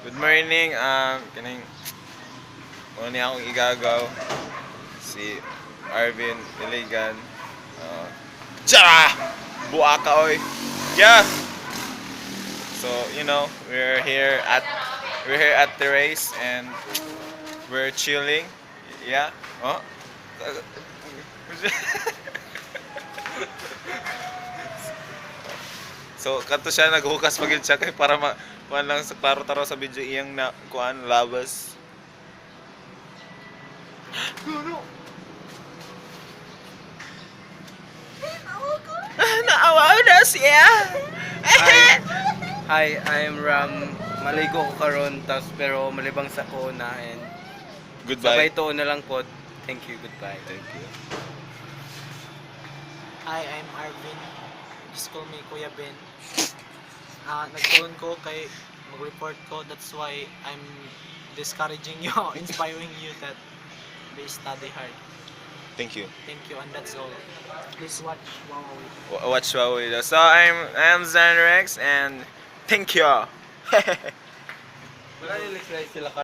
Good morning, kining una niya akong igagaw si Arvin Iligan. Tsa! Buwa ka oy. Yeah. So, we're here at the race and we're chilling. Yeah. Oh. So, kanto siya naghukas pagid siya kay para kuan lang sa klaro taro sa video iyang na kuan labas. Guno. Naawa na siya. Hi, I'm Ram. Maligo ko karon tas pero malibang sa ko na and sabay Goodbye. to na lang po. Thank you, goodbye. Thank you. Hi, I'm Arvin. Just call me Kuya Ben. Nagtuon ko kay mag-report ko. That's why I'm discouraging you, inspiring you that they study hard. Thank you. Thank you, and that's all. Please watch Huawei. Watch Huawei. So I'm Zanrex and thank you. Wala nila sila